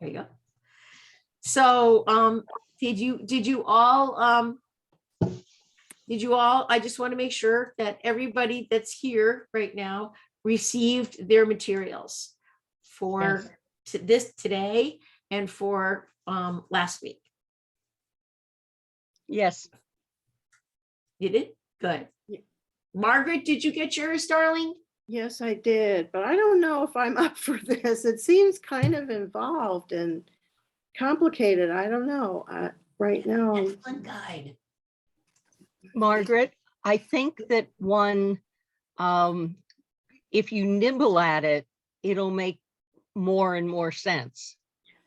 There you go. So did you all, I just want to make sure that everybody that's here right now received their materials for today and for last week. Yes. You did? Good. Yeah. Margaret, did you get yours, darling? Yes, I did, but I don't know if I'm up for this. It seems kind of involved and complicated. I don't know. Right now, Excellent guide. Margaret, I think that one, if you nibble at it, it'll make more and more sense.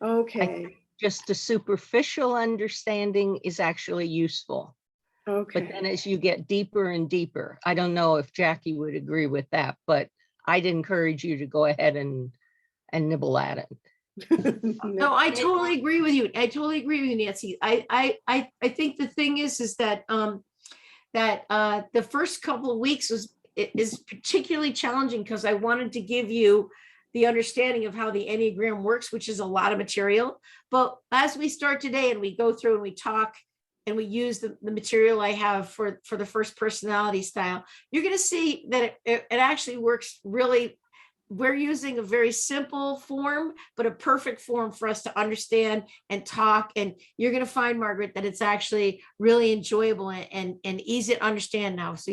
okay, Just a superficial understanding is actually useful. okay. But then as you get deeper and deeper, I don't know if Jackie would agree with that, but I'd encourage you to go ahead and nibble at it. No, I totally agree with you. I totally agree with you, Nancy. I think the thing is that the first couple of weeks is particularly challenging because I wanted to give you the understanding of how the Enneagram works, which is a lot of material. But as we start today and we go through and we talk and we use the material I have for the first personality style, you're going to see that it actually works really. We're using a very simple form, but a perfect form for us to understand and talk. And you're going to find, Margaret, that it's actually really enjoyable and easy to understand now. So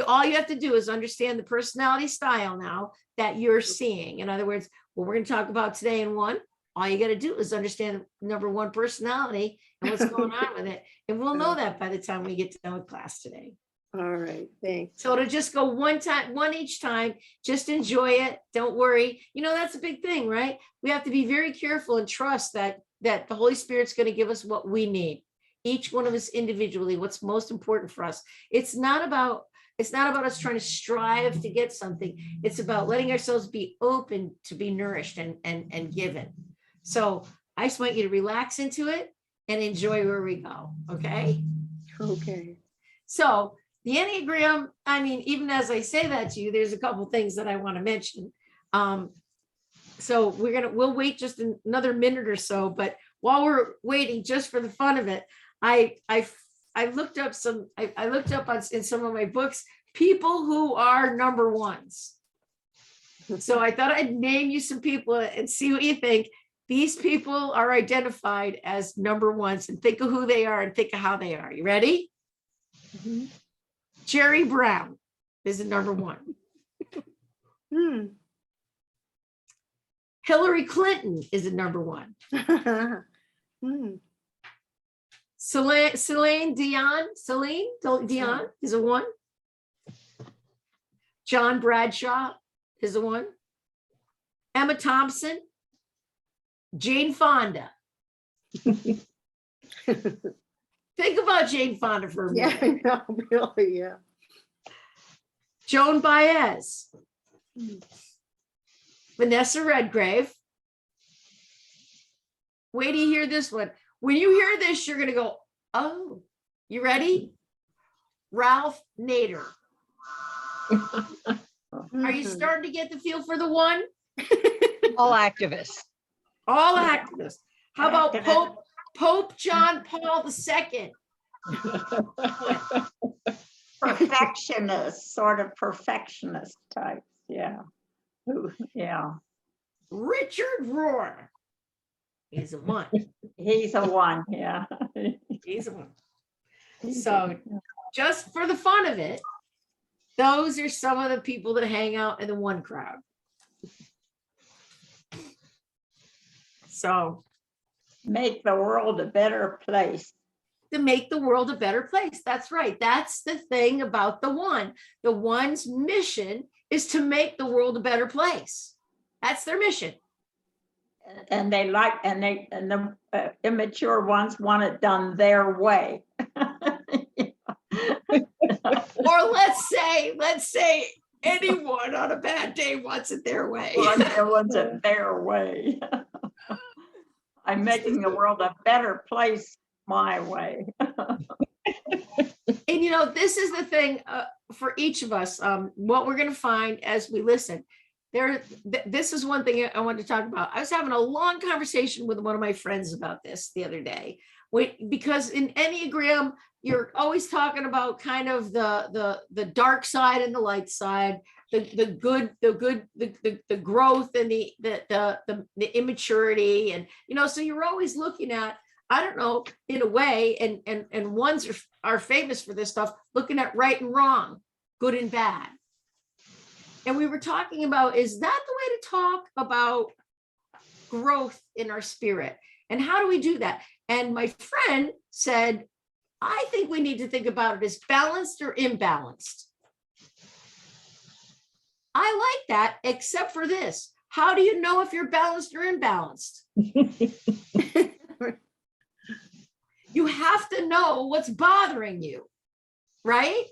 all you have to do is understand the personality style now that you're seeing. In other words, what we're going to talk about today in one, all you got to do is understand number one personality and what's going on with it. And we'll know that by the time we get done with class today. All right, thanks. So to just go one each time, just enjoy it. Don't worry. That's a big thing, right? We have to be very careful and trust that the Holy Spirit's going to give us what we need. Each one of us individually, what's most important for us. It's not about us trying to strive to get something. It's about letting ourselves be open to be nourished and given. So I just want you to relax into it and enjoy where we go. Okay. Okay. So the Enneagram, even as I say that to you, there's a couple things that I want to mention. So we'll wait just another minute or so, but while we're waiting, just for the fun of it, I looked up in some of my books, people who are number ones. So I thought I'd name you some people and see what you think. These people are identified as number ones, and think of who they are and think of how they are. You ready? Mhm. Jerry Brown is the number one. Hillary Clinton is the number one. Celine Dion is a one. John Bradshaw is a one. Emma Thompson. Jane Fonda. Think about Jane Fonda for a minute. Yeah, I know, really, yeah. Joan Baez. Vanessa Redgrave. Wait till you hear this one. When you hear this, you're going to go, oh, you ready? Ralph Nader. Are you starting to get the feel for the one? All activists. All activists. How about Pope John Paul II? Perfectionist, sort of perfectionist types. Yeah. Yeah. Richard Rohr. He's a one. He's a one. Yeah. He's a one. So just for the fun of it, those are some of the people that hang out in the one crowd. So make the world a better place. To make the world a better place. That's right. That's the thing about the one. The one's mission is to make the world a better place. That's their mission. And the immature ones want it done their way. Or let's say anyone on a bad day wants it their way. Or wants it their way. I'm making the world a better place my way. And this is the thing for each of us, what we're going to find as we listen. this is one thing I wanted to talk about. I was having a long conversation with one of my friends about this the other day. Because in Enneagram, you're always talking about kind of the dark side and the light side, the growth and the immaturity, and so you're always looking at, I don't know, in a way, and ones are famous for this stuff, looking at right and wrong, good and bad. And we were talking about, is that the way to talk about growth in our spirit? And how do we do that? And my friend said, I think we need to think about it as balanced or imbalanced. I like that, except for this. How do you know if you're balanced or imbalanced? You have to know what's bothering you, right?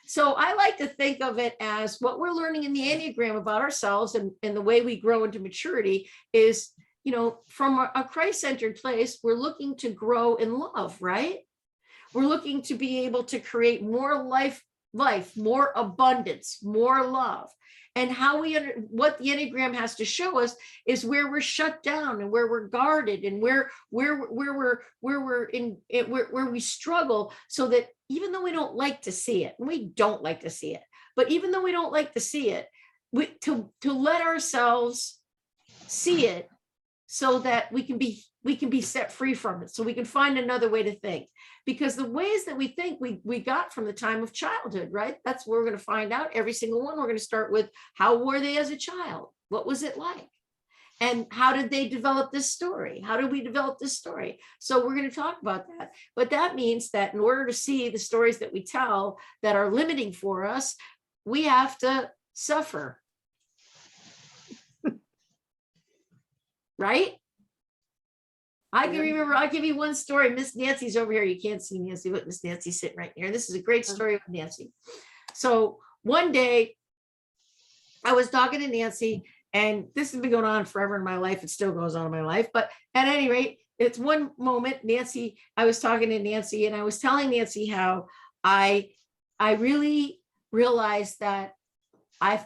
So I like to think of it as what we're learning in the Enneagram about ourselves and the way we grow into maturity is, from a Christ-centered place, we're looking to grow in love, right? We're looking to be able to create more life, more abundance, more love. And what the Enneagram has to show us is where we're shut down and where we're guarded and where we struggle, so that even though we don't like to see it, and we don't like to see it, but even though we don't like to see it, to let ourselves see it so that we can be set free from it, so we can find another way to think. Because the ways that we think we got from the time of childhood, right? That's where we're going to find out. Every single one, we're going to start with, how were they as a child? What was it like? And how did they develop this story? How did we develop this story? So we're going to talk about that. But that means that in order to see the stories that we tell that are limiting for us, we have to suffer. Right? I can remember, I'll give you one story. Miss Nancy's over here. You can't see Nancy, but Miss Nancy's sitting right here. This is a great story with Nancy. So one day I was talking to Nancy, and this has been going on forever in my life. It still goes on in my life. But at any rate, it's one moment, I was talking to Nancy, and I was telling Nancy how I really realized that I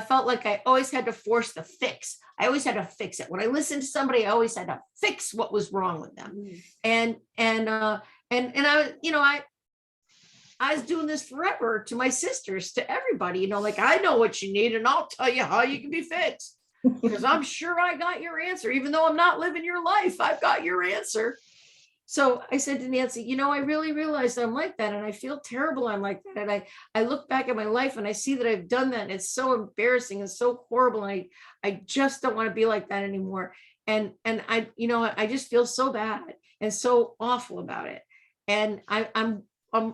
felt like I always had to force the fix. I always had to fix it. When I listened to somebody, I always had to fix what was wrong with them. And I was doing this forever to my sisters, to everybody, like, I know what you need and I'll tell you how you can be fixed, because I'm sure I got your answer. Even though I'm not living your life, I've got your answer. So I said to Nancy, I really realized I'm like that, and I feel terrible I'm like that. And I look back at my life and I see that I've done that, and it's so embarrassing and so horrible. And I just don't want to be like that anymore. And I just feel so bad and so awful about it. And I'm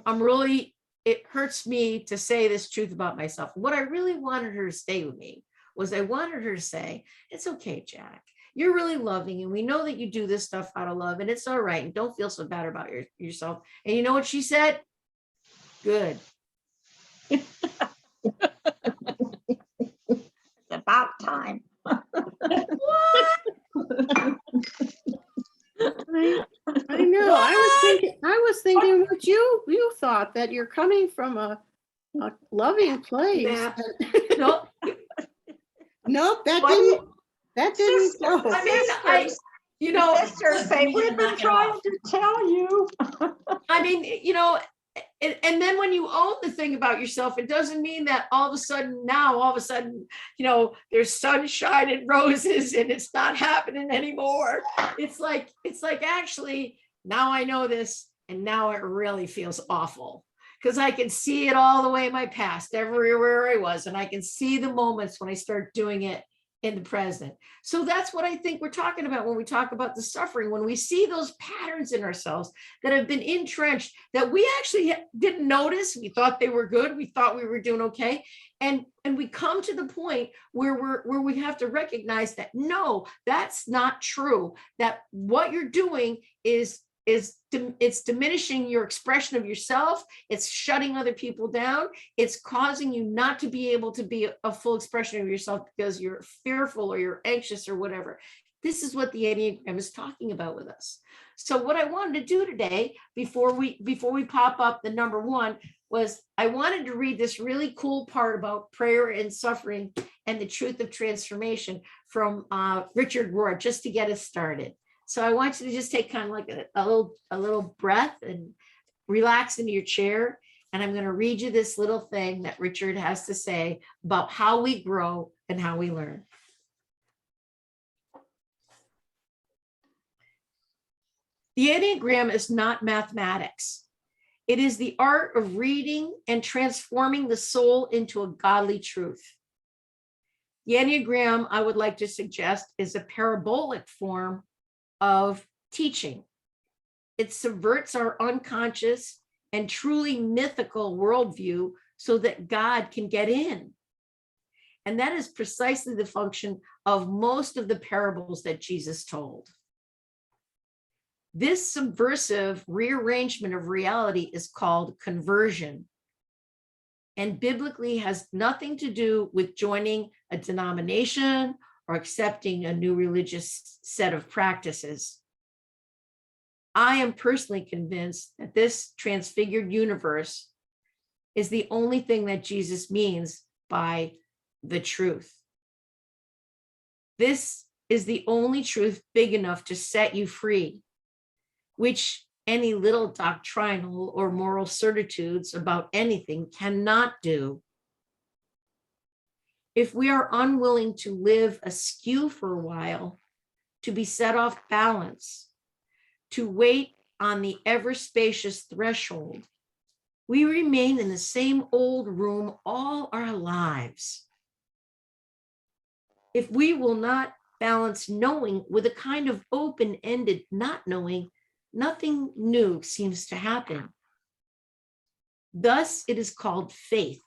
really, it hurts me to say this truth about myself. What I really wanted her to stay with me was, I wanted her to say, it's okay, Jack. You're really loving, and we know that you do this stuff out of love, and it's all right. And don't feel so bad about yourself. And you know what she said? Good. It's about time. What? I know. I was thinking what you thought, that you're coming from a loving place. Yeah. No. Nope, that didn't go. I mean, Sisters say, we've been trying to tell you. I mean, and then when you own the thing about yourself, it doesn't mean that all of a sudden, there's sunshine and roses and it's not happening anymore. It's like actually, now I know this, and now it really feels awful, because I can see it all the way in my past, everywhere I was, and I can see the moments when I start doing it in the present. So that's what I think we're talking about when we talk about the suffering, when we see those patterns in ourselves that have been entrenched, that we actually didn't notice. We thought they were good. We thought we were doing okay. And we come to the point where we have to recognize that, no, that's not true. That what you're doing is it's diminishing your expression of yourself. It's shutting other people down. It's causing you not to be able to be a full expression of yourself because you're fearful or you're anxious or whatever. This is what the Enneagram is talking about with us. So what I wanted to do today, before we pop up the number one, was I wanted to read this really cool part about prayer and suffering and the Truth of Transformation from Richard Rohr, just to get us started. So I want you to just take kind of like a little breath and relax into your chair. And I'm going to read you this little thing that Richard has to say about how we grow and how we learn. The Enneagram is not mathematics. It is the art of reading and transforming the soul into a godly truth. The Enneagram, I would like to suggest, is a parabolic form of teaching. It subverts our unconscious and truly mythical worldview so that God can get in. And that is precisely the function of most of the parables that Jesus told. This subversive rearrangement of reality is called conversion, and biblically has nothing to do with joining a denomination or accepting a new religious set of practices. I am personally convinced that this transfigured universe is the only thing that Jesus means by the truth. This is the only truth big enough to set you free, which any little doctrinal or moral certitudes about anything cannot do. If we are unwilling to live askew for a while, to be set off balance, to wait on the ever spacious threshold, we remain in the same old room all our lives. If we will not balance knowing with a kind of open-ended not knowing, nothing new seems to happen. Thus, it is called faith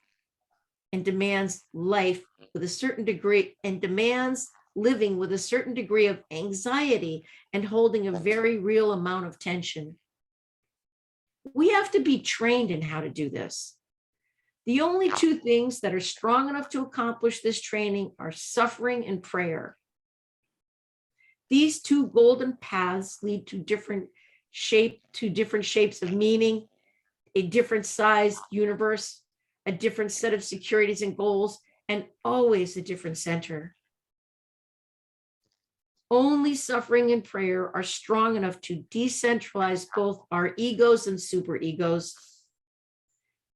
and demands life with a certain degree, and demands living with a certain degree of anxiety and holding a very real amount of tension. We have to be trained in how to do this. The only two things that are strong enough to accomplish this training are suffering and prayer. These two golden paths lead to different shapes of meaning, a different sized universe, a different set of securities and goals, and always a different center. Only suffering and prayer are strong enough to decentralize both our egos and superegos.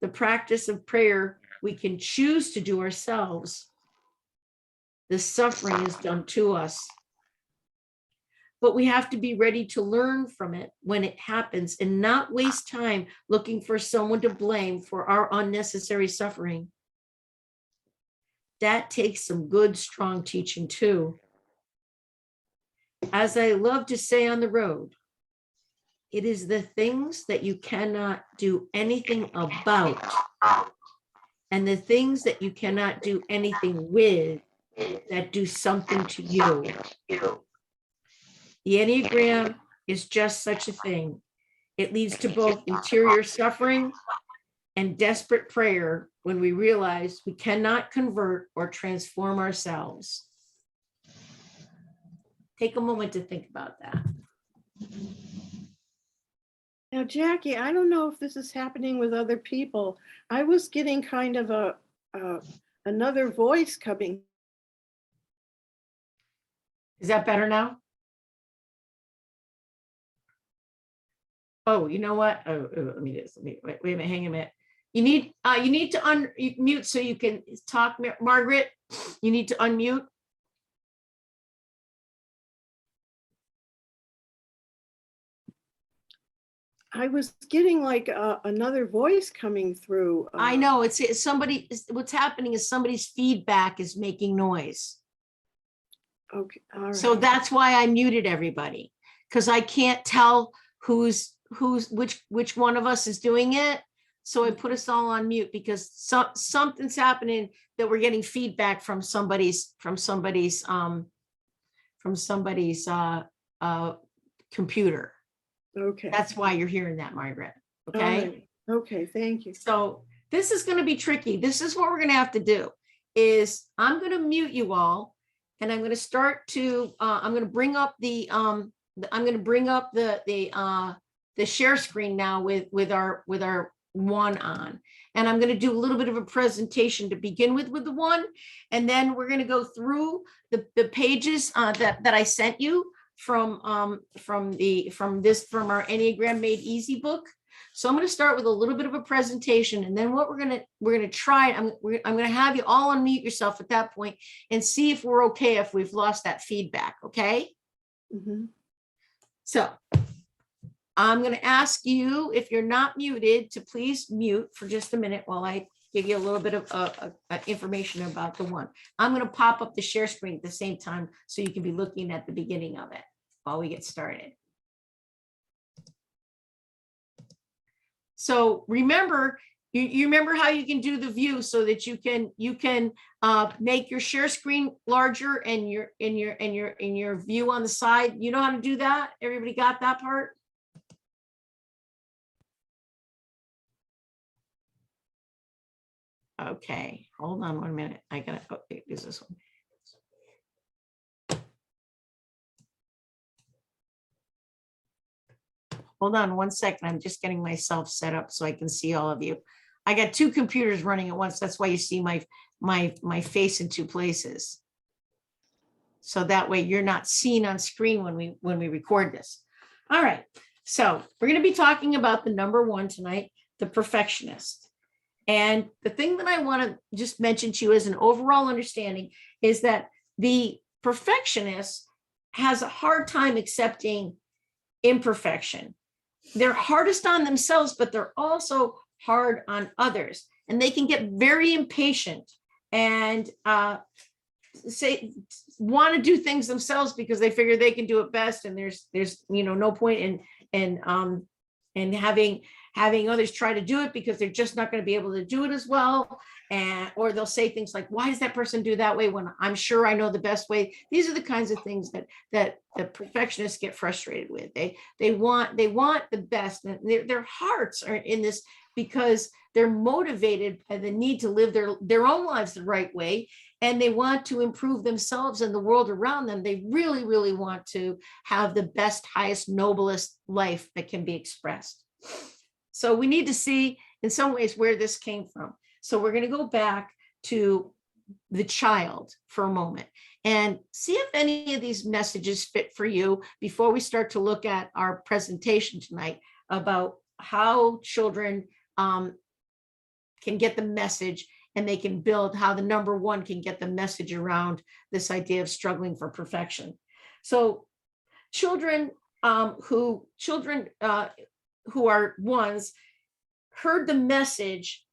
The practice of prayer we can choose to do ourselves. The suffering is done to us. But we have to be ready to learn from it when it happens and not waste time looking for someone to blame for our unnecessary suffering. That takes some good, strong teaching too. As I love to say on the road, it is the things that you cannot do anything about and the things that you cannot do anything with that do something to you. The Enneagram is just such a thing. It leads to both interior suffering and desperate prayer when we realize we cannot convert or transform ourselves. Take a moment to think about that. Now, Jackie, I don't know if this is happening with other people. I was getting kind of another voice coming. Is that better now? Oh, you know what? Let me wait a minute, hang a minute. You need to unmute so you can talk, Margaret. You need to unmute. I was getting like another voice coming through. I know it's somebody. What's happening is somebody's feedback is making noise. Okay, all right. So that's why I muted everybody, because I can't tell which one of us is doing it. So I put us all on mute because something's happening that we're getting feedback from somebody's computer. Okay. That's why you're hearing that, Margaret. Okay. Right. Okay, thank you. So this is going to be tricky. This is what we're going to have to do is I'm going to mute you all, and I'm going to start to I'm going to bring up the share screen now with our one on. And I'm going to do a little bit of a presentation to begin with the one, and then we're going to go through the pages that I sent you from our Enneagram Made Easy book. So I'm going to start with a little bit of a presentation, and then what we're going to try. I'm going to have you all unmute yourself at that point and see if we're okay if we've lost that feedback. Okay. Mhm. So I'm going to ask you, if you're not muted, to please mute for just a minute while I give you a little bit of information about the one. I'm going to pop up the share screen at the same time so you can be looking at the beginning of it while we get started. So remember, you remember how you can do the view so that you can make your share screen larger and your view on the side. You know how to do that? Everybody got that part? Okay, hold on 1 minute. I gotta, oh, is this one? Hold on 1 second. I'm just getting myself set up so I can see all of you. I got two computers running at once. That's why you see my face in two places. So that way you're not seen on screen when we record this. All right. So we're going to be talking about the number one tonight, the perfectionist. And the thing that I want to just mention to you as an overall understanding is that the perfectionist has a hard time accepting imperfection. They're hardest on themselves, but they're also hard on others. And they can get very impatient and want to do things themselves because they figure they can do it best. And there's no point in having others try to do it because they're just not going to be able to do it as well. Or they'll say things like, why does that person do that way when I'm sure I know the best way? These are the kinds of things that the perfectionists get frustrated with. They want the best, and their hearts are in this because they're motivated by the need to live their own lives the right way, and they want to improve themselves and the world around them. They really, really want to have the best, highest, noblest life that can be expressed. So we need to see in some ways where this came from. So we're going to go back to the child for a moment and see if any of these messages fit for you before we start to look at our presentation tonight about how children can get the message, and they can build how the number one can get the message around this idea of struggling for perfection. So children who are ones heard the message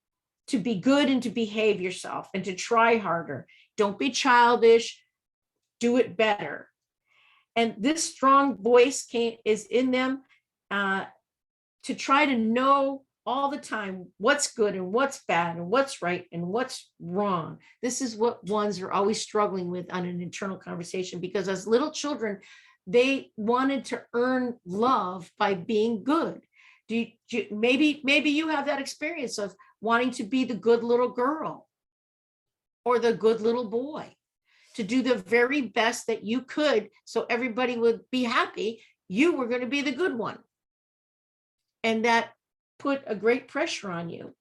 to be good and to behave yourself and to try harder. Don't be childish, do it better. And this strong voice is in them to try to know all the time what's good and what's bad and what's right and what's wrong. This is what ones are always struggling with on an internal conversation, because as little children, they wanted to earn love by being good. Maybe you have that experience of wanting to be the good little girl or the good little boy, to do the very best that you could so everybody would be happy. You were going to be the good one. And that put a great pressure on you.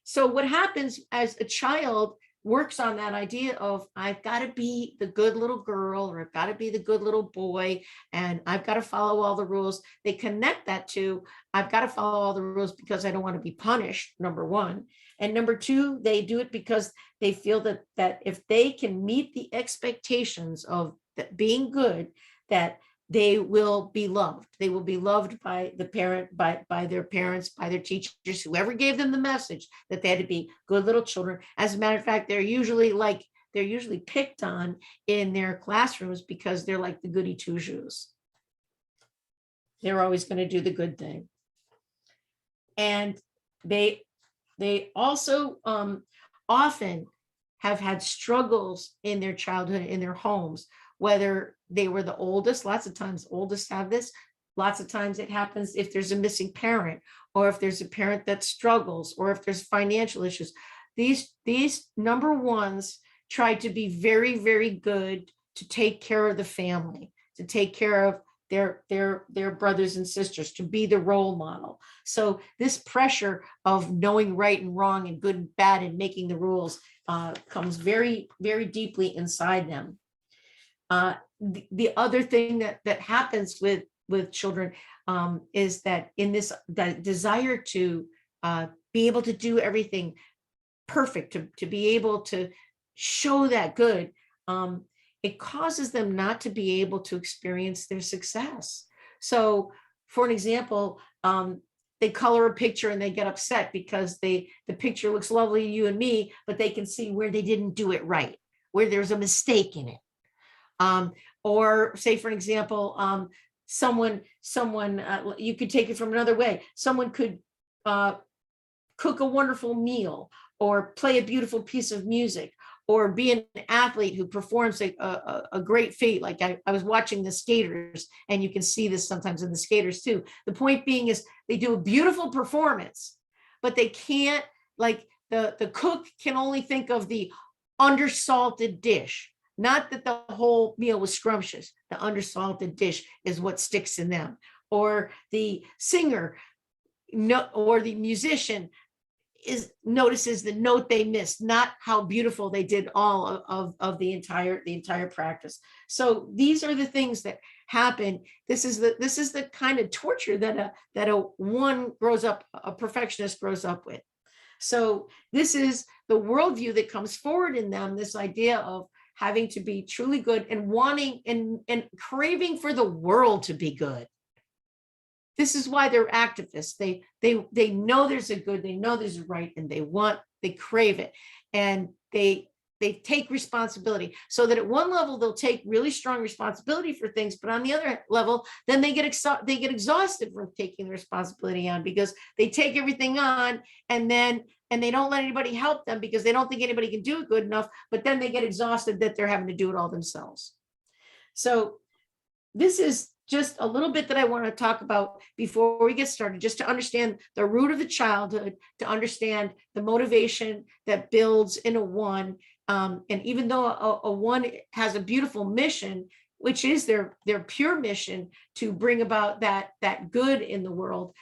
So what happens as a child works on that idea of, I've got to be the good little girl, or I've got to be the good little boy, and I've got to follow all the rules. They connect that to, I've got to follow all the rules because I don't want to be punished, number one. And number two, they do it because they feel that if they can meet the expectations of being good, that they will be loved. They will be loved by the parent, by their parents, by their teachers, whoever gave them the message that they had to be good little children. As a matter of fact, they're usually picked on in their classrooms because they're like the goody two shoes. They're always going to do the good thing. And they also often have had struggles in their childhood, in their homes, whether they were the oldest. Lots of times oldest have this. Lots of times it happens if there's a missing parent, or if there's a parent that struggles, or if there's financial issues. These number ones try to be very, very good to take care of the family, to take care of their brothers and sisters, to be the role model. So this pressure of knowing right and wrong and good and bad and making the rules comes very, very deeply inside them. The other thing that happens with children is that in this that desire to be able to do everything perfect, to be able to show that good, it causes them not to be able to experience their success. So for an example, they color a picture and they get upset because the picture looks lovely to you and me, but they can see where they didn't do it right, where there's a mistake in it. Or say, for example, someone you could take it from another way. Someone could cook a wonderful meal, or play a beautiful piece of music, or be an athlete who performs a great feat. Like I was watching the skaters, and you can see this sometimes in the skaters too. The point being is they do a beautiful performance, but they can't, like the cook can only think of the undersalted dish. Not that the whole meal was scrumptious. The undersalted dish is what sticks in them. Or the singer or the musician notices the note they missed, not how beautiful they did all of the entire practice. So these are the things that happen. This is the kind of torture that a perfectionist grows up with. So this is the worldview that comes forward in them, this idea of having to be truly good and wanting and craving for the world to be good. This is why they're activists. They know there's a good, they know there's a right, and they crave it, and they take responsibility. So that at one level they'll take really strong responsibility for things, but on the other level, then they get exhausted from taking the responsibility on, because they take everything on and they don't let anybody help them because they don't think anybody can do it good enough. But then they get exhausted that they're having to do it all themselves. So this is just a little bit that I want to talk about before we get started, just to understand the root of the childhood, to understand the motivation that builds in a one. And even though a one has a beautiful mission, which is their pure mission to bring about that good in the world,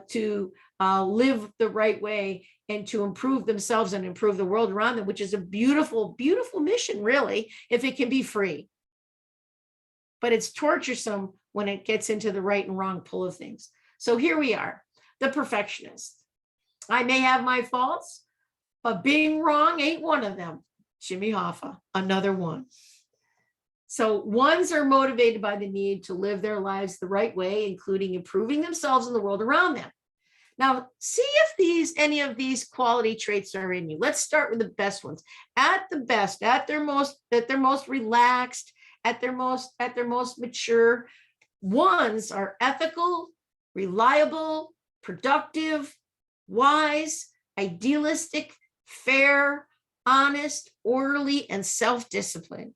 to live the right way, and to improve themselves and improve the world around them, which is a beautiful, beautiful mission, really, if it can be free. But it's torturesome when it gets into the right and wrong pull of things. So here we are, the perfectionist. I may have my faults, but being wrong ain't one of them. Jimmy Hoffa, another one. So ones are motivated by the need to live their lives the right way, including improving themselves and the world around them. Now, see if any of these quality traits are in you. Let's start with the best ones. At the best, at their most relaxed, at their most mature, ones are ethical, reliable, productive, wise, idealistic, fair, honest, orderly, and self-disciplined.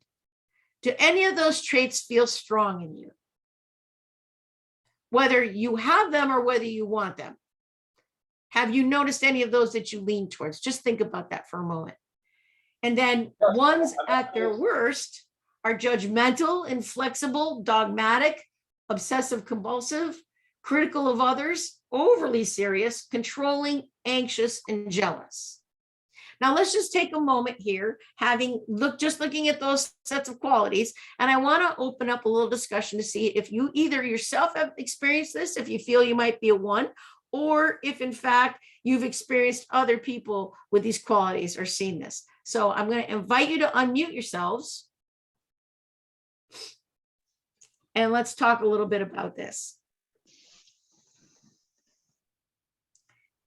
Do any of those traits feel strong in you? Whether you have them or whether you want them. Have you noticed any of those that you lean towards? Just think about that for a moment. And then ones at their worst are judgmental, inflexible, dogmatic, obsessive compulsive, critical of others, overly serious, controlling, anxious, and jealous. Now let's just take a moment here, looking at those sets of qualities, and I want to open up a little discussion to see if you either yourself have experienced this, if you feel you might be a one, or if in fact you've experienced other people with these qualities or seen this. So I'm going to invite you to unmute yourselves. And let's talk a little bit about this.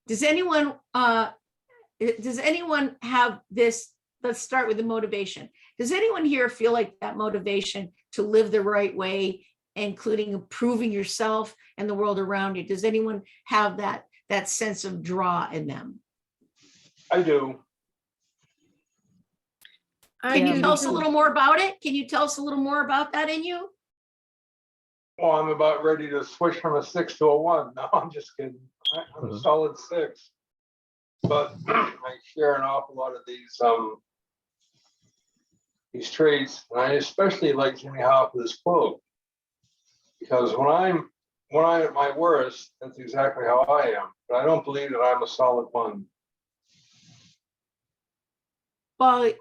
Does anyone have this? Let's start with the motivation. Does anyone here feel like that motivation to live the right way, including improving yourself and the world around you? Does anyone have that sense of draw in them? I do. Can you tell us a little more about it? Can you tell us a little more about that in you? Well, I'm about ready to switch from a 6 to a 1. No, I'm just kidding. I'm a solid 6. But I share an awful lot of these traits. And I especially like Jimmy Hoffa's quote. Because when I'm at my worst, that's exactly how I am. But I don't believe that I'm a solid one. Well,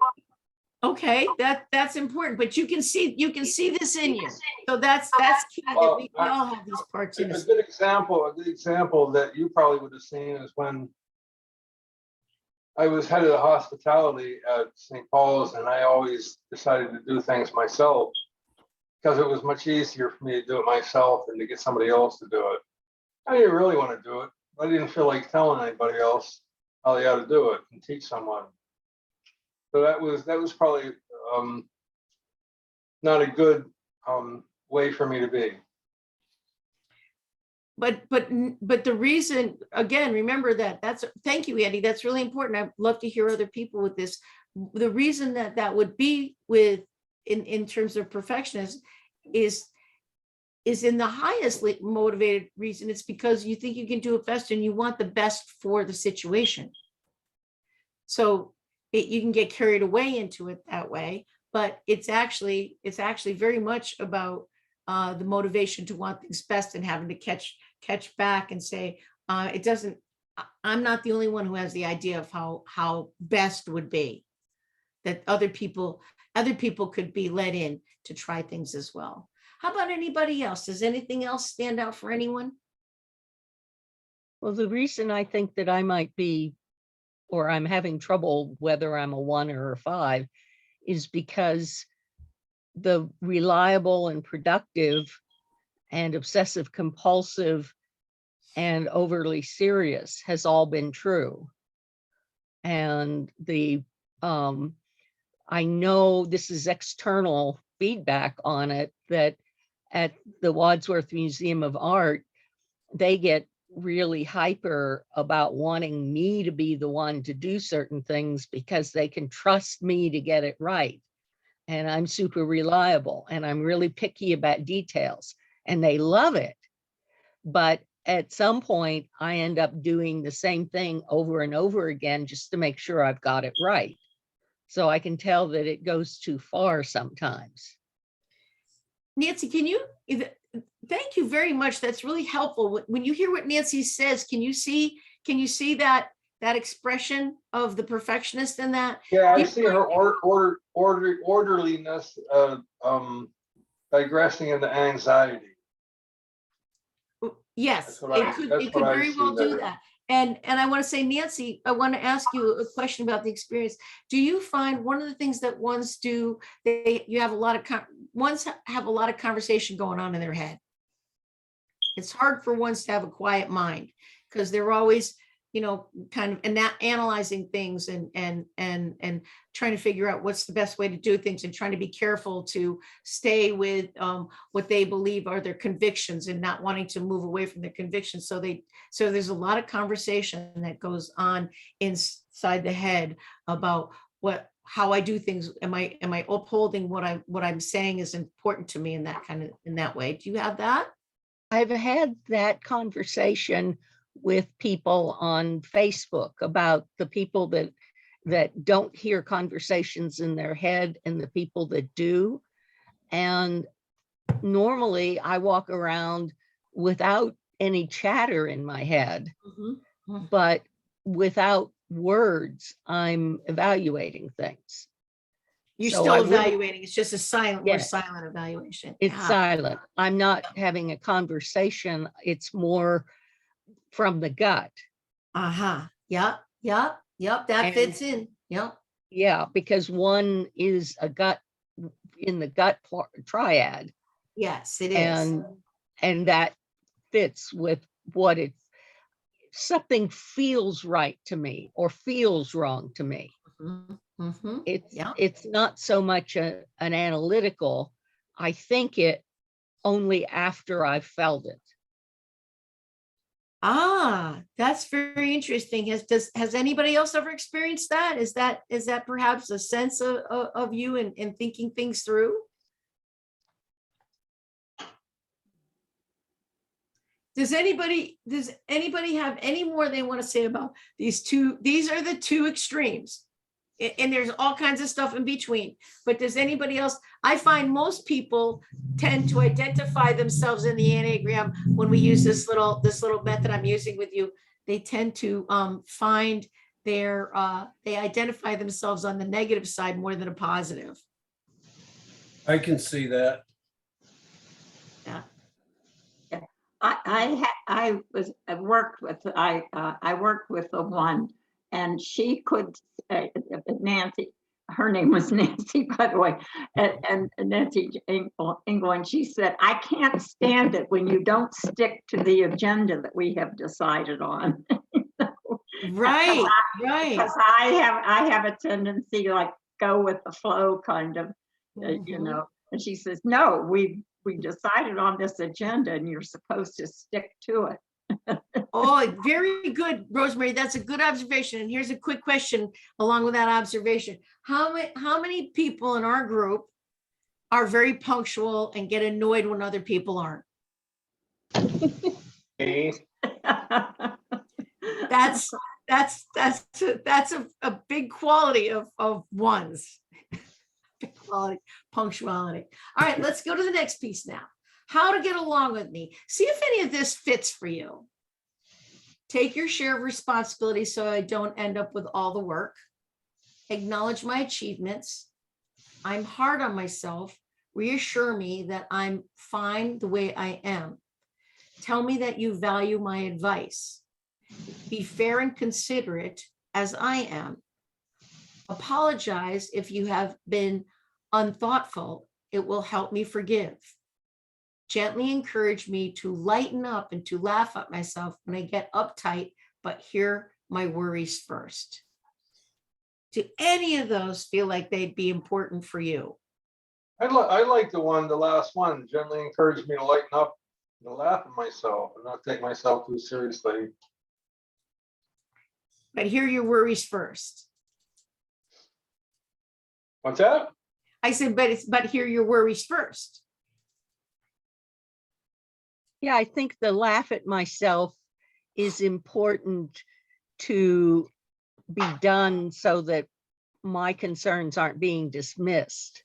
okay, that's important, but you can see this in you. So that's key, that Well, we all have these parts in A us. good example that you probably would have seen is when I was head of the hospitality at St. Paul's, and I always decided to do things myself because it was much easier for me to do it myself than to get somebody else to do it. I didn't really want to do it. I didn't feel like telling anybody else how they ought to do it and teach someone. So that was probably not a good way for me to be. But the reason, again, remember that thank you, Andy. That's really important. I'd love to hear other people with this. The reason that would be in terms of perfectionism is in the highest motivated reason. It's because you think you can do it best and you want the best for the situation. So you can get carried away into it that way, but it's actually very much about the motivation to want things best and having to catch back and say, I'm not the only one who has the idea of how best would be, that other people could be let in to try things as well. How about anybody else? Does anything else stand out for anyone? Well, the reason I think that I might be, or I'm having trouble whether I'm a 1 or a 5, is because the reliable and productive and obsessive compulsive and overly serious has all been true. And I know this is external feedback on it, that at the Wadsworth Museum of Art, they get really hyper about wanting me to be the one to do certain things because they can trust me to get it right. And I'm super reliable and I'm really picky about details and they love it. But at some point, I end up doing the same thing over and over again just to make sure I've got it right. So I can tell that it goes too far sometimes. Nancy, thank you very much. That's really helpful. When you hear what Nancy says, can you see that expression of the perfectionist in that? Yeah, I see her orderliness digressing into anxiety. Yes, it could very well do that. And I want to say, Nancy, I want to ask you a question about the experience. Do you find one of the things that ones do, ones have a lot of conversation going on in their head? It's hard for ones to have a quiet mind because they're always, kind of analyzing things and trying to figure out what's the best way to do things and trying to be careful to stay with what they believe are their convictions and not wanting to move away from their convictions. So there's a lot of conversation that goes on inside the head about how I do things. Am I upholding what I'm saying is important to me in that way? Do you have that? I've had that conversation with people on Facebook about the people that don't hear conversations in their head and the people that do. And normally I walk around without any chatter in my head, but without words, I'm evaluating things. You're still evaluating. It's just a silent, more silent evaluation. It's silent. I'm not having a conversation. It's more from the gut. Yep. That fits in. Yep. Yeah, because one is a gut in the gut triad. Yes, it is. And that fits with what something feels right to me or feels wrong to me. It's not so much an analytical. I think it only after I've felt it. That's very interesting. Has anybody else ever experienced that? Is that perhaps a sense of you in thinking things through? Does anybody have any more they want to say about these two? These are the two extremes. And there's all kinds of stuff in between. But does anybody else? I find most people tend to identify themselves in the Enneagram when we use this little method I'm using with you. They tend to find they identify themselves on the negative side more than a positive. I can see that. Yeah. I worked with the one, and she could, Nancy, her name was Nancy, by the way, and Nancy England, she said, I can't stand it when you don't stick to the agenda that we have decided on. Right. Because I have a tendency to like go with the flow kind of, you know, and she says, no, we decided on this agenda and you're supposed to stick to it. Oh, very good, Rosemary. That's a good observation. And here's a quick question along with that observation. How many people in our group are very punctual and get annoyed when other people aren't? That's a big quality of ones. Big quality, punctuality. All right, let's go to the next piece now. How to get along with me. See if any of this fits for you. Take your share of responsibility so I don't end up with all the work. Acknowledge my achievements. I'm hard on myself. Reassure me that I'm fine the way I am. Tell me that you value my advice. Be fair and considerate as I am. Apologize if you have been unthoughtful. It will help me forgive. Gently encourage me to lighten up and to laugh at myself when I get uptight, but hear my worries first. Do any of those feel like they'd be important for you? I like the last one, gently encourage me to lighten up and laugh at myself and not take myself too seriously. But hear your worries first. What's that? I said, but hear your worries first. Yeah, I think the laugh at myself is important to be done so that my concerns aren't being dismissed.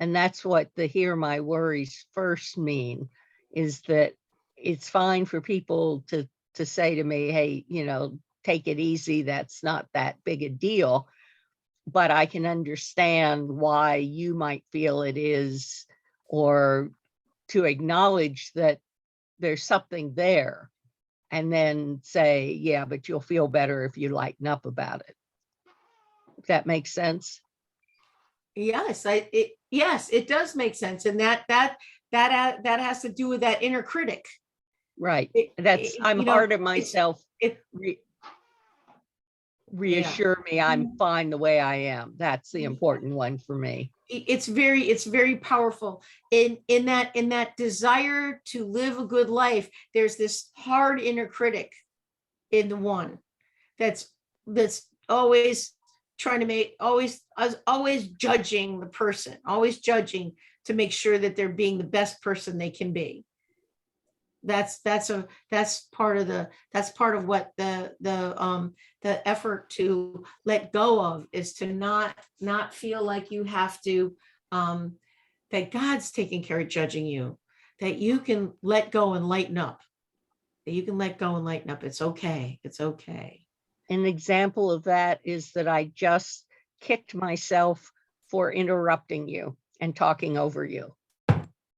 And that's what the hear my worries first mean, is that it's fine for people to say to me, hey, you know, take it easy. That's not that big a deal. But I can understand why you might feel it is, or to acknowledge that there's something there, and then say, yeah, but you'll feel better if you lighten up about it. If that makes sense. Yes, yes, it does make sense. And that has to do with that inner critic. Right. I'm hard on myself. Reassure me I'm fine the way I am. That's the important one for me. It's very powerful in that desire to live a good life. There's this hard inner critic in the one that's always trying to always judging the person, always judging to make sure that they're being the best person they can be. That's part of what the effort to let go of is, to not feel like you have to, that God's taking care of judging you, that you can let go and lighten up, It's okay. It's okay. An example of that is that I just kicked myself for interrupting you and talking over you.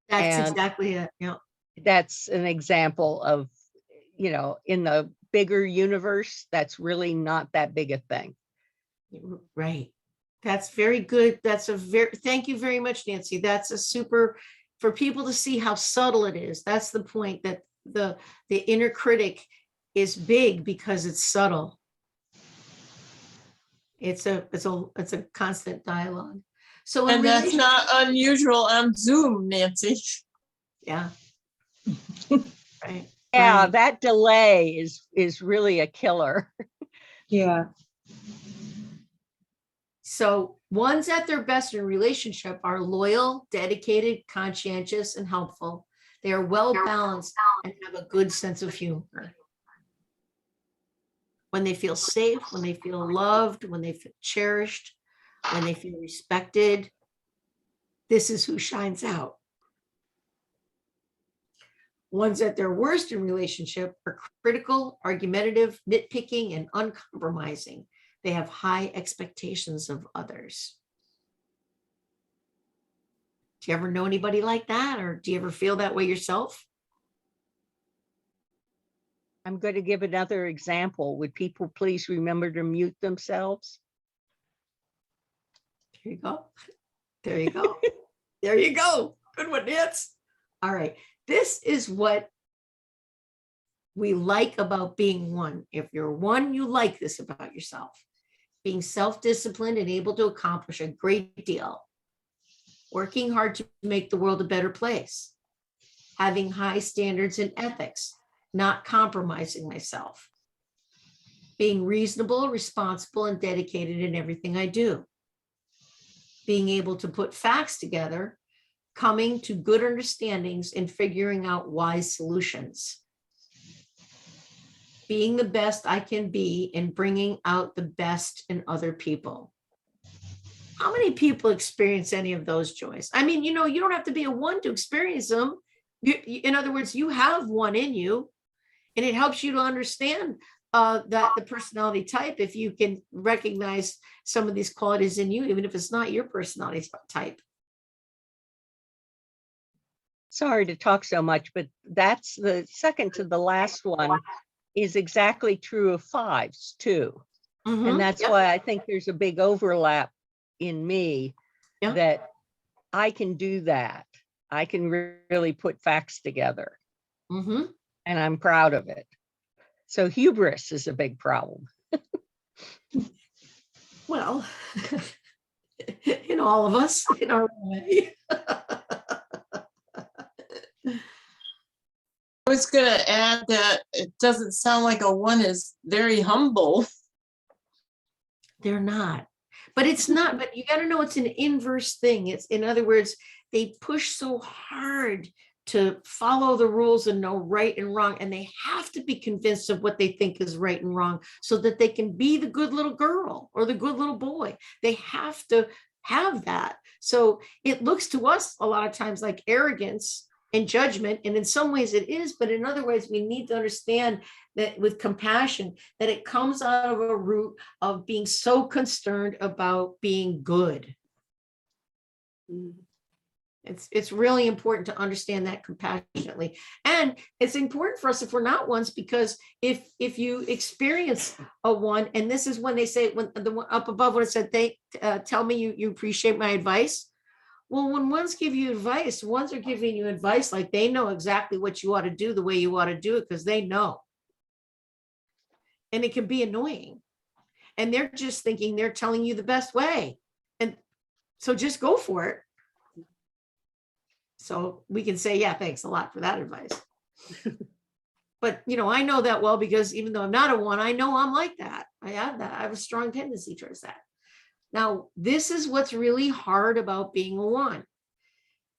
That's exactly it. Yeah. That's an example of, you know, in the bigger universe, that's really not that big a thing. Right. That's very good. Thank you very much, Nancy. That's a super, for people to see how subtle it is. That's the point, that the inner critic is big because it's subtle. It's a constant dialogue. So, and that's not unusual on Zoom, Nancy. Yeah. Right. Yeah, right. That delay is really a killer. Yeah. So ones at their best in a relationship are loyal, dedicated, conscientious, and helpful. They are well balanced and have a good sense of humor. When they feel safe, when they feel loved, when they feel cherished, When they feel respected, this is who shines out. Ones at their worst in relationship are critical, argumentative, nitpicking, and uncompromising. They have high expectations of others. Do you ever know anybody like that? Or do you ever feel that way yourself? I'm going to give another example. Would people please remember to mute themselves? There you go. There you go. There you go. Good one, Nance. All right. This is what we like about being one. If you're one, you like this about yourself. Being self-disciplined and able to accomplish a great deal. Working hard to make the world a better place. Having high standards and ethics. Not compromising myself. Being reasonable, responsible, and dedicated in everything I do. Being able to put facts together, coming to good understandings and figuring out wise solutions. Being the best I can be and bringing out the best in other people. How many people experience any of those joys? I mean, you don't have to be a one to experience them. In other words, you have one in you, and it helps you to understand that the personality type, if you can recognize some of these qualities in you, even if it's not your personality type. Sorry to talk so much, but that's the second to the last one is exactly true of fives too. Mhm. And that's Yep. why I think there's a big overlap in me Yeah. that I can do that. I can really put facts together, Mhm. and I'm proud of it. So hubris is a big problem. Well, in all of us, in our own way. I was going to add that it doesn't sound like a one is very humble. They're not. But it's not, but you got to know it's an inverse thing. It's, in other words, they push so hard to follow the rules and know right and wrong, and they have to be convinced of what they think is right and wrong so that they can be the good little girl or the good little boy. They have to have that. So it looks to us a lot of times like arrogance and judgment, and in some ways it is, but in other ways we need to understand that with compassion, that it comes out of a root of being so concerned about being good. Mm. It's really important to understand that compassionately. And it's important for us if we're not ones, because if you experience a one, and this is when they say, when the one up above when it said, they tell me you appreciate my advice. Well, when ones give you advice, ones are giving you advice like they know exactly what you ought to do the way you ought to do it, because they know. And it can be annoying. And they're just thinking they're telling you the best way. And so just go for it. So we can say, yeah, thanks a lot for that advice. But, I know that well, because even though I'm not a one, I know I'm like that. I have that. I have a strong tendency towards that. Now, this is what's really hard about being a one.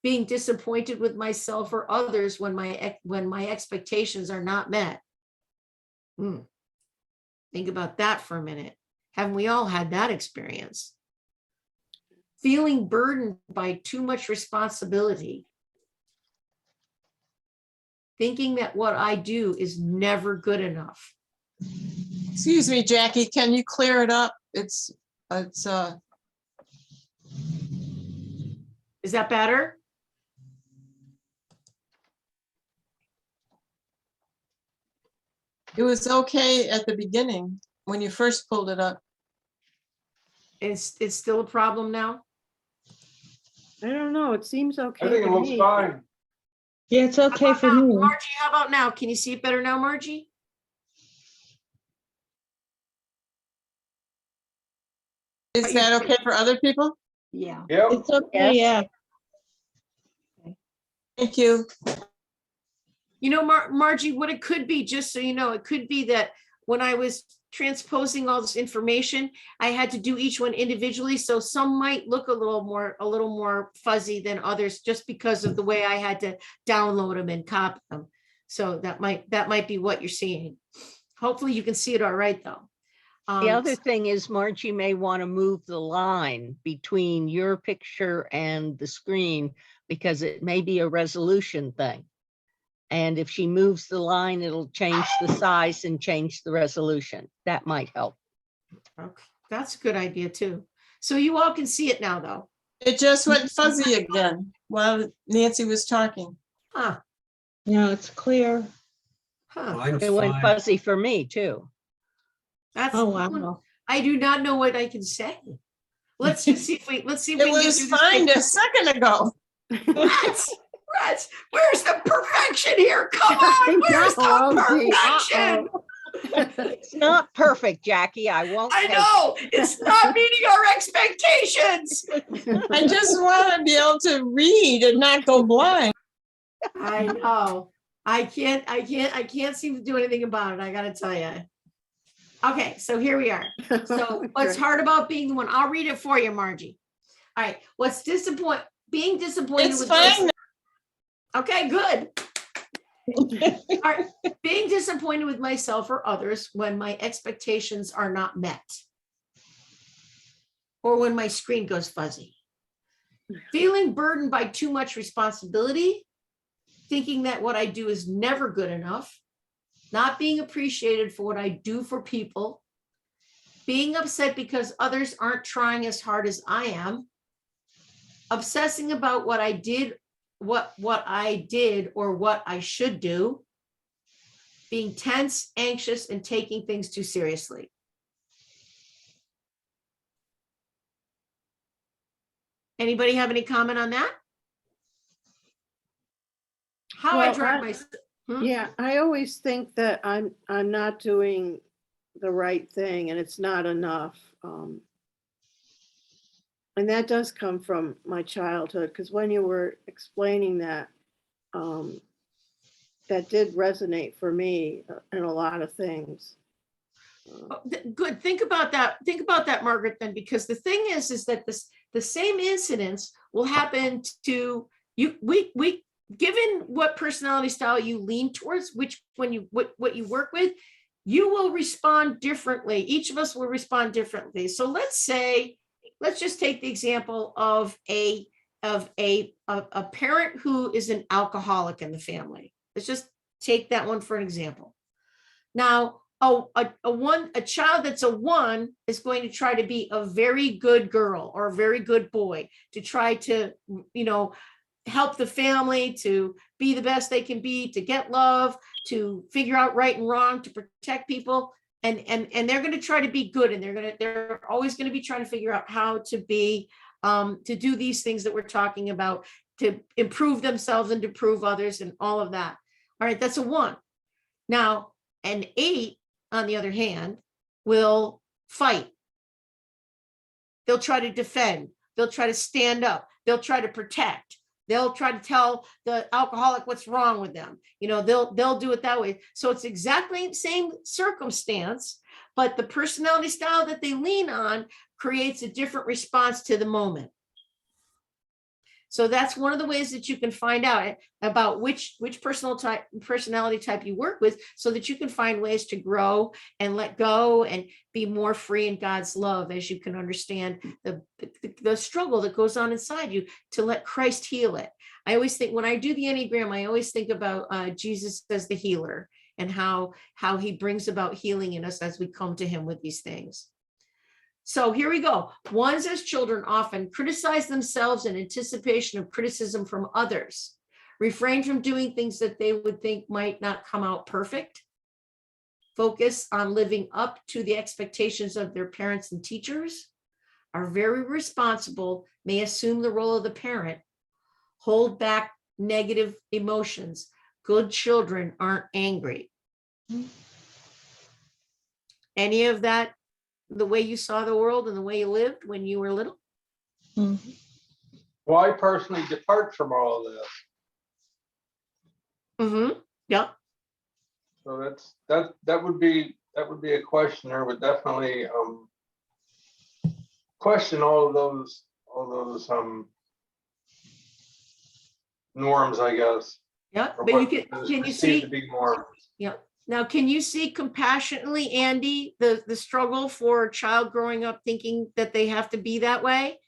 Being disappointed with myself or others when my expectations are not met. Think about that for a minute. Haven't we all had that experience? Feeling burdened by too much responsibility. Thinking that what I do is never good enough. Excuse me, Jackie, can you clear it up? Is that better? It was okay at the beginning when you first pulled it up. It's still a problem now? I don't know. It seems okay. I think it to looks me. fine. Yeah, it's How about now? Margie, how about now? Can you see it better now, Margie? Is that okay for other people? Yeah. Yep. It's okay, Yes. yeah. Thank you. Margie, what it could be, just so you know, it could be that when I was transposing all this information, I had to do each one individually. So some might look a little more fuzzy than others, just because of the way I had to download them and copy them. So that might be what you're seeing. Hopefully you can see it all right though. The other thing is Margie may want to move the line between your picture and the screen because it may be a resolution thing. And if she moves the line, it'll change the size and change the resolution. That might help. Okay, that's a good idea too. So you all can see it now, though. It just went fuzzy again while Nancy was talking. Huh, No, it's clear. huh. Mine's It went fine. fuzzy for me too. That's, Oh, wow. I do not know what I can say. Let's just see if we, let's see if It we can get was through this fine thing. a second ago. Rats, where's the perfection here? Come on, where's know, the gee, perfection? It's not perfect, Jackie. I won't. I take know, it's not meeting our expectations. I just want to be able to read and not go blind. I know. I can't seem to do anything about it. I gotta tell you. Okay, so here we are. So what's Great. hard about being the one? I'll read it for you, Margie. All right, being disappointed It's with fine. Okay, good. All right, being disappointed with myself or others when my expectations are not met. Or when my screen goes fuzzy. Feeling burdened by too much responsibility, thinking that what I do is never good enough, not being appreciated for what I do for people, being upset because others aren't trying as hard as I am, obsessing about what I did or what I should do, being tense, anxious, and taking things too seriously. Anybody have any comment on that? How I Well, drive myself. Yeah, I always think that I'm not doing the right thing and it's not enough. And that does come from my childhood, because when you were explaining that, that did resonate for me in a lot of things. Good. Think about that. Think about that, Margaret, then, because the thing is that the same incidents will happen to you. We given what personality style you lean towards, what you work with, you will respond differently. Each of us will respond differently. So let's just take the example of a parent who is an alcoholic in the family. Let's just take that one for an example. Now, a child that's a 1 is going to try to be a very good girl or a very good boy to try to, help the family to be the best they can be, to get love, to figure out right and wrong, to protect people. And they're going to try to be good. And they're always going to be trying to figure out how to be, to do these things that we're talking about, to improve themselves and to improve others and all of that. All right, that's a 1. Now, an 8, on the other hand, will fight. They'll try to defend. They'll try to stand up. They'll try to protect. They'll try to tell the alcoholic what's wrong with them. They'll do it that way. So it's exactly the same circumstance, but the personality style that they lean on creates a different response to the moment. So that's one of the ways that you can find out about which personality type you work with, so that you can find ways to grow and let go and be more free in God's love, as you can understand the struggle that goes on inside you to let Christ heal it. I always think, when I do the Enneagram, I always think about Jesus as the healer and how he brings about healing in us as we come to him with these things. So here we go. 1s as children often criticize themselves in anticipation of criticism from others, refrain from doing things that they would think might not come out perfect, focus on living up to the expectations of their parents and teachers, are very responsible, may assume the role of the parent, hold back negative emotions. Good children aren't angry. Any of that? The way you saw the world and the way you lived when you were little? Well, I personally depart from all of this. Mm-hmm. Yeah. So that would be a questioner, would definitely question all of those norms, I guess. Yeah. or But what can you is perceived see? to be norms. Yeah. Now, can you see compassionately, Andy, the struggle for a child growing up thinking that they have to be that way?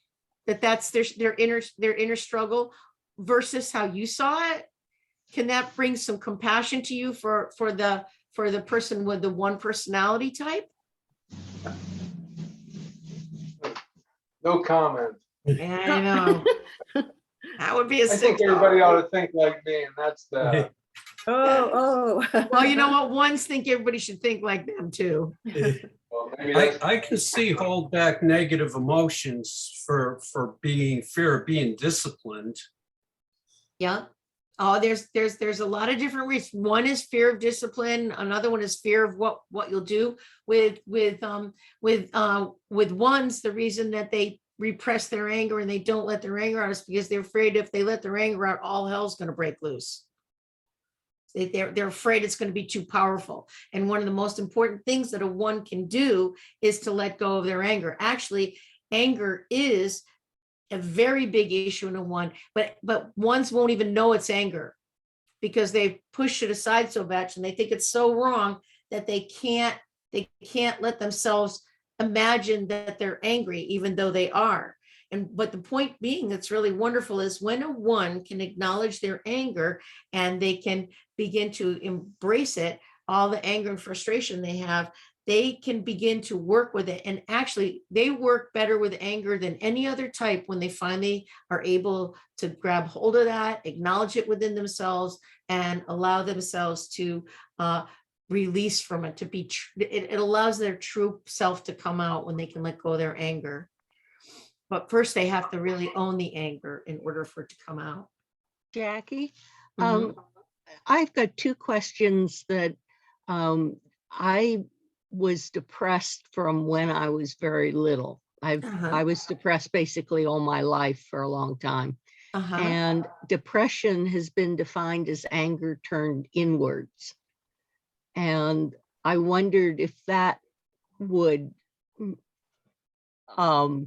That's their inner struggle versus how you saw it? Can that bring some compassion to you for the person with the one personality type? No comment. Yeah, I know. That would be a I think $6. everybody ought to think like me, and that's the, Oh. Well, you know what? Ones think everybody should think like them too. well, maybe that's, I can see hold back negative emotions for being fear of being disciplined. Yeah. Oh, there's a lot of different reasons. One is fear of discipline. Another one is fear of what you'll do with ones. The reason that they repress their anger and they don't let their anger out is because they're afraid if they let their anger out, all hell's going to break loose. They're afraid it's going to be too powerful. And one of the most important things that a one can do is to let go of their anger. Actually, anger is a very big issue in a one, but ones won't even know it's anger because they've pushed it aside so much and they think it's so wrong that they can't let themselves imagine that they're angry, even though they are. But the point being that's really wonderful is when a one can acknowledge their anger and they can begin to embrace it, all the anger and frustration they have, they can begin to work with it. And actually, they work better with anger than any other type when they finally are able to grab hold of that, acknowledge it within themselves, and allow themselves to release from it, to be, it allows their true self to come out when they can let go of their anger. But first, they have to really own the anger in order for it to come out. Jackie, Mhm. I've got two questions that I was depressed from when I was very little. I was depressed basically all my life for a long time. And depression has been defined as anger turned inwards. And I wondered if that would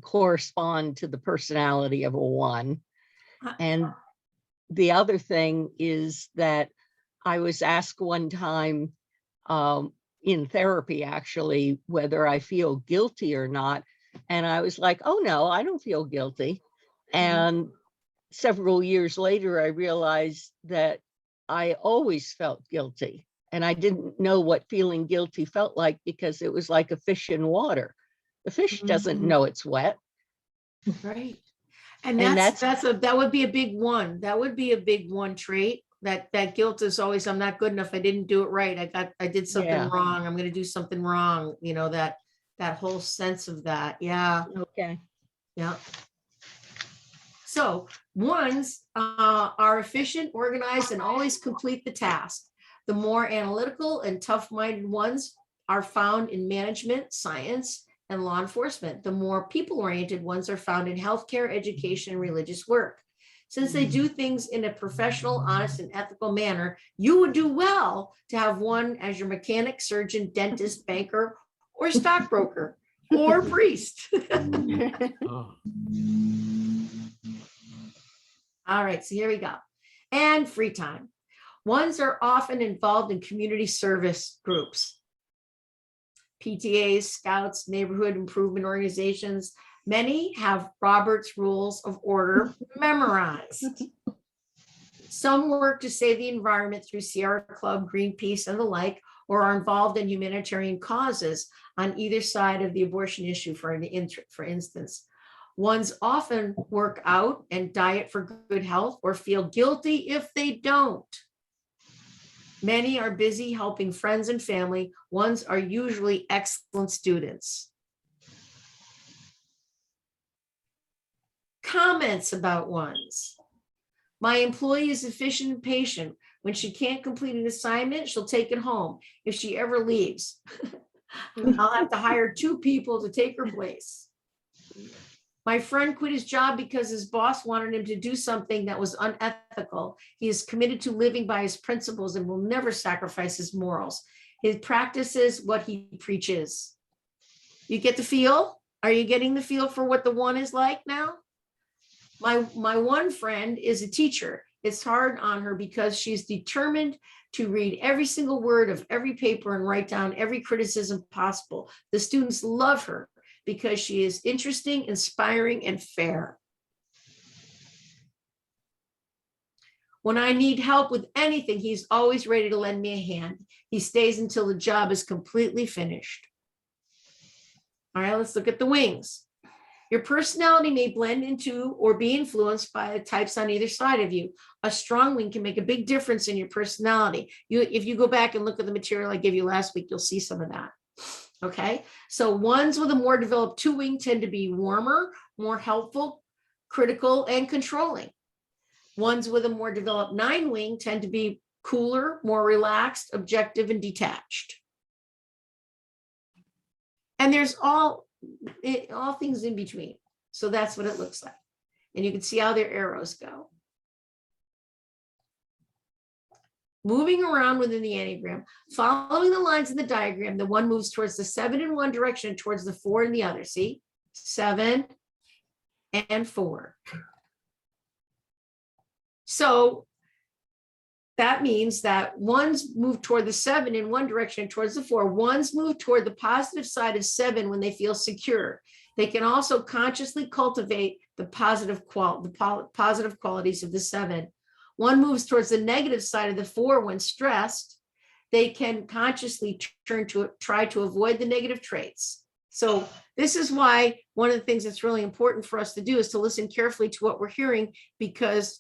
correspond to the personality of a one. And the other thing is that I was asked one time in therapy, actually, whether I feel guilty or not. And I was like, oh, no, I don't feel guilty. And several years later, I realized that I always felt guilty. And I didn't know what feeling guilty felt like because it was like a fish in water. The fish doesn't know it's wet. Right. And that would be a big one. That would be a big one trait. That guilt is always, I'm not good enough. I didn't do it right. I did something wrong. I'm going to do something wrong. You know, that whole sense of that. Yeah. Okay. Yeah. So ones are efficient, organized, and always complete the task. The more analytical and tough-minded ones are found in management, science, and law enforcement. The more people-oriented ones are found in healthcare, education, and religious work. Since they do things in a professional, honest, and ethical manner, you would do well to have one as your mechanic, surgeon, dentist, banker, or stockbroker, or priest. All right, so here we go. And free time. Ones are often involved in community service groups, PTAs, scouts, neighborhood improvement organizations. Many have Robert's Rules of Order memorized. Some work to save the environment through Sierra Club, Greenpeace, and the like, or are involved in humanitarian causes on either side of the abortion issue, for instance. Ones often work out and diet for good health or feel guilty if they don't. Many are busy helping friends and family. Ones are usually excellent students. Comments about ones. My employee is efficient and patient. When she can't complete an assignment, she'll take it home if she ever leaves. I'll have to hire 2 people to take her place. My friend quit his job because his boss wanted him to do something that was unethical. He is committed to living by his principles and will never sacrifice his morals. He practices what he preaches. You get the feel? Are you getting the feel for what the one is like now? My one friend is a teacher. It's hard on her because she's determined to read every single word of every paper and write down every criticism possible. The students love her because she is interesting, inspiring, and fair. When I need help with anything, he's always ready to lend me a hand. He stays until the job is completely finished. All right, let's look at the wings. Your personality may blend into or be influenced by the types on either side of you. A strong wing can make a big difference in your personality. If you go back and look at the material I gave you last week, you'll see some of that. Okay, so ones with a more developed 2 wing tend to be warmer, more helpful, critical, and controlling. Ones with a more developed 9 wing tend to be cooler, more relaxed, objective, and detached. And there's all things in between. So that's what it looks like. And you can see how their arrows go. Moving around within the Enneagram, following the lines in the diagram, the 1 moves towards the 7 in one direction and towards the 4 in the other. See? 7 and 4. So that means that 1s move toward the 7 in one direction towards the 4. 1s move toward the positive side of 7 when they feel secure. They can also consciously cultivate the positive qualities of the 7. 1 moves towards the negative side of the 4 when stressed. They can consciously try to avoid the negative traits. So this is why one of the things that's really important for us to do is to listen carefully to what we're hearing, because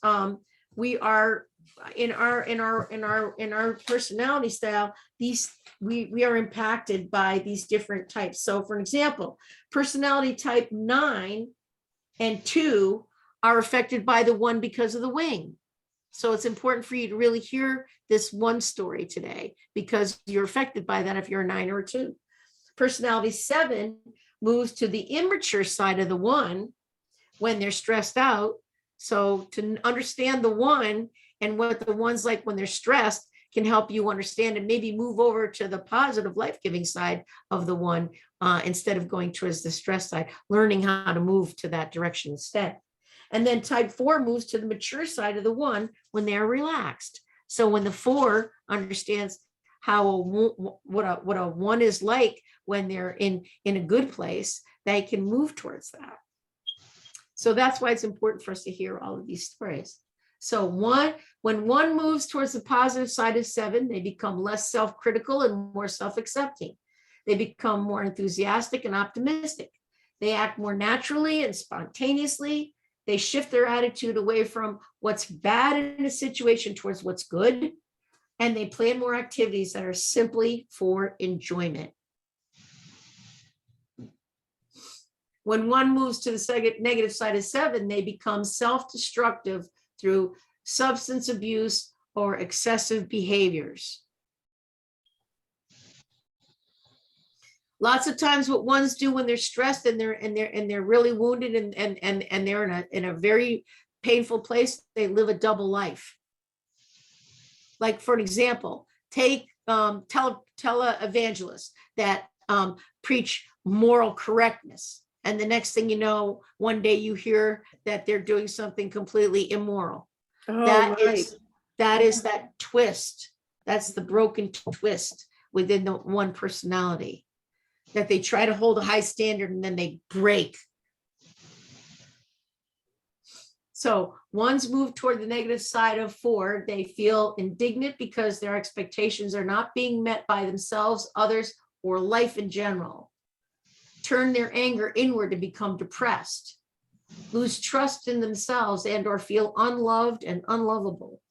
we are in our personality style, we are impacted by these different types. So for example, personality type 9 and 2 are affected by the 1 because of the wing. So it's important for you to really hear this 1 story today, because you're affected by that if you're a 9 or a 2. Personality 7 moves to the immature side of the 1 when they're stressed out. So to understand the 1 and what the 1's like when they're stressed can help you understand and maybe move over to the positive life-giving side of the 1 instead of going towards the stress side, learning how to move to that direction instead. And then type 4 moves to the mature side of the 1 when they're relaxed. So when the 4 understands how what a 1 is like when they're in a good place, they can move towards that. So that's why it's important for us to hear all of these stories. So when 1 moves towards the positive side of 7, they become less self-critical and more self-accepting. They become more enthusiastic and optimistic. They act more naturally and spontaneously. They shift their attitude away from what's bad in a situation towards what's good. And they plan more activities that are simply for enjoyment. When 1 moves to the negative side of 7, they become self-destructive through substance abuse or excessive behaviors. Lots of times what 1s do when they're stressed and they're really wounded and they're in a very painful place, they live a double life. Like for an example, take televangelists that preach moral correctness. And the next thing you know, one day you hear that they're doing something completely immoral. Oh, That right. is that twist. That's the broken twist within the 1 personality, that they try to hold a high standard and then they break. So 1s move toward the negative side of 4. They feel indignant because their expectations are not being met by themselves, others, or life in general. Turn their anger inward to become depressed, lose trust in themselves and or feel unloved and unlovable,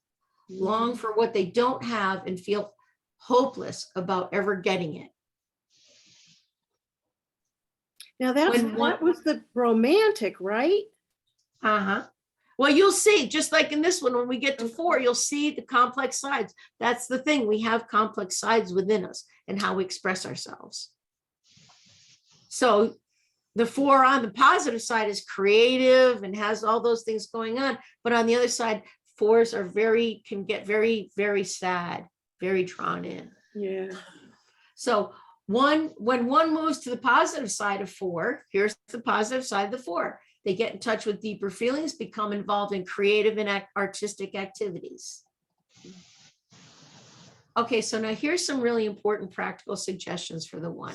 long for what they don't have and feel hopeless about ever getting it. Now that was the romantic, right? Uh-huh. Well, you'll see, just like in this one, when we get to 4, you'll see the complex sides. That's the thing. We have complex sides within us and how we express ourselves. So the 4 on the positive side is creative and has all those things going on. But on the other side, 4s can get very, very sad, very drawn in. Yeah. So when 1 moves to the positive side of 4, here's the positive side of the 4. They get in touch with deeper feelings, become involved in creative and artistic activities. Okay, so now here's some really important practical suggestions for the one.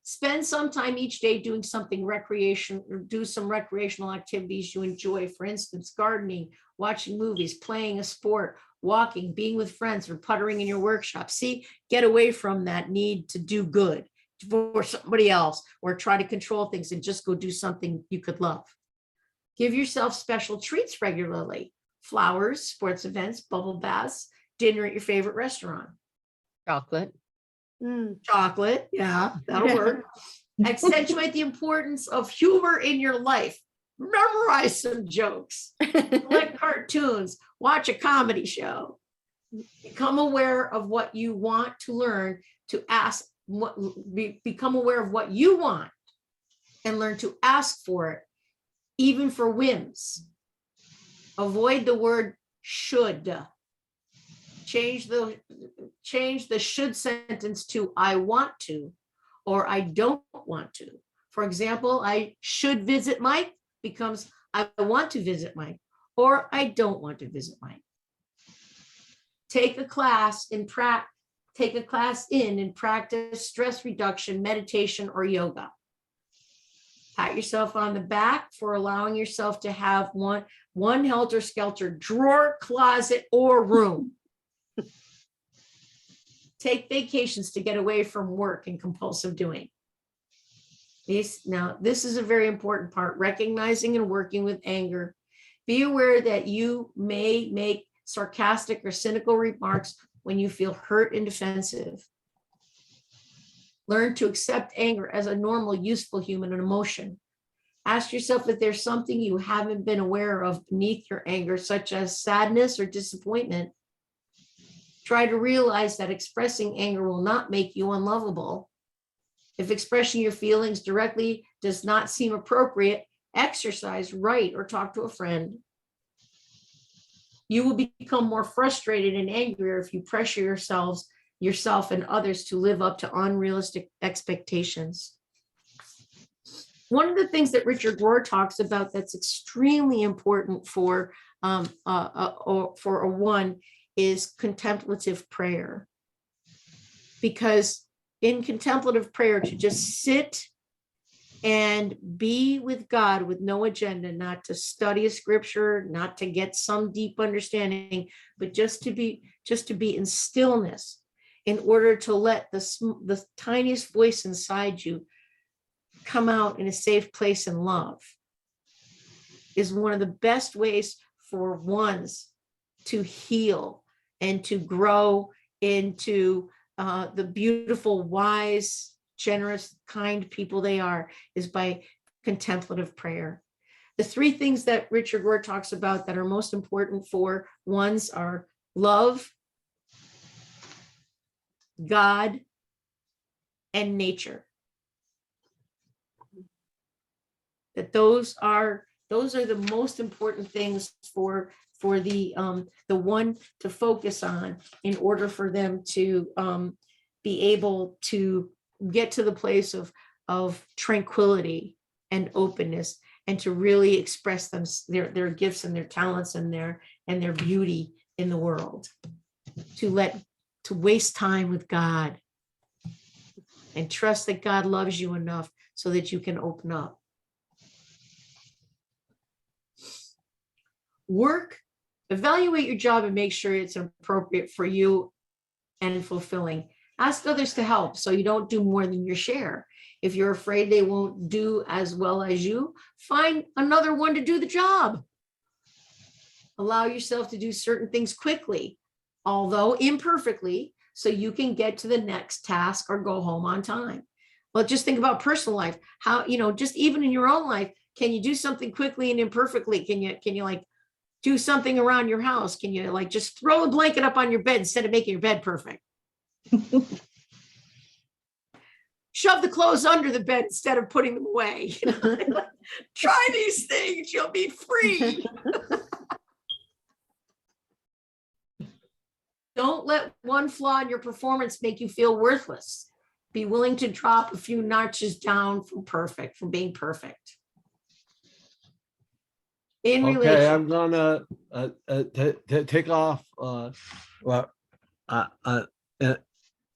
Spend some time each day doing something recreation, or do some recreational activities you enjoy. For instance, gardening, watching movies, playing a sport, walking, being with friends, or puttering in your workshop. See, get away from that need to do good for somebody else or try to control things, and just go do something you could love. Give yourself special treats regularly. Flowers, sports events, bubble baths, dinner at your favorite restaurant. Chocolate. Chocolate, yeah, that'll work. Accentuate the importance of humor in your life. Memorize some jokes, collect cartoons, watch a comedy show. Become aware of what you want to learn, to ask become aware of what you want and learn to ask for it, even for whims. Avoid the word should. Change the should sentence to I want to or I don't want to. For example, I should visit Mike becomes I want to visit Mike, or I don't want to visit Mike. Take a class in practice stress reduction, meditation, or yoga. Pat yourself on the back for allowing yourself to have one helter-skelter drawer, closet, or room. Take vacations to get away from work and compulsive doing. Now, this is a very important part, recognizing and working with anger. Be aware that you may make sarcastic or cynical remarks when you feel hurt and defensive. Learn to accept anger as a normal, useful human emotion. Ask yourself if there's something you haven't been aware of beneath your anger, such as sadness or disappointment. Try to realize that expressing anger will not make you unlovable. If expressing your feelings directly does not seem appropriate, exercise, write, or talk to a friend. You will become more frustrated and angrier if you pressure yourself and others to live up to unrealistic expectations. One of the things that Richard Rohr talks about that's extremely important for a one is contemplative prayer. Because in contemplative prayer, to just sit and be with God with no agenda, not to study a scripture, not to get some deep understanding, but just to be in stillness in order to let the tiniest voice inside you come out in a safe place in love, is one of the best ways for ones to heal and to grow into the beautiful, wise, generous, kind people they are, is by contemplative prayer. The three things that Richard Rohr talks about that are most important for ones are love, God, and nature. That those are the most important things for the one to focus on in order for them to be able to get to the place of tranquility and openness, and to really express their gifts and their talents and their beauty in the world. To waste time with God and trust that God loves you enough so that you can open up. Evaluate your job and make sure it's appropriate for you and fulfilling. Ask others to help so you don't do more than your share. If you're afraid they won't do as well as you, find another one to do the job. Allow yourself to do certain things quickly, although imperfectly, so you can get to the next task or go home on time. Well, just think about personal life. How, just even in your own life, can you do something quickly and imperfectly? Can you like do something around your house? Can you like just throw a blanket up on your bed instead of making your bed perfect? Shove the clothes under the bed instead of putting them away. Try these things, you'll be free. Don't let one flaw in your performance make you feel worthless. Be willing to drop a few notches down from being perfect. In Okay, relation. I'm gonna take off.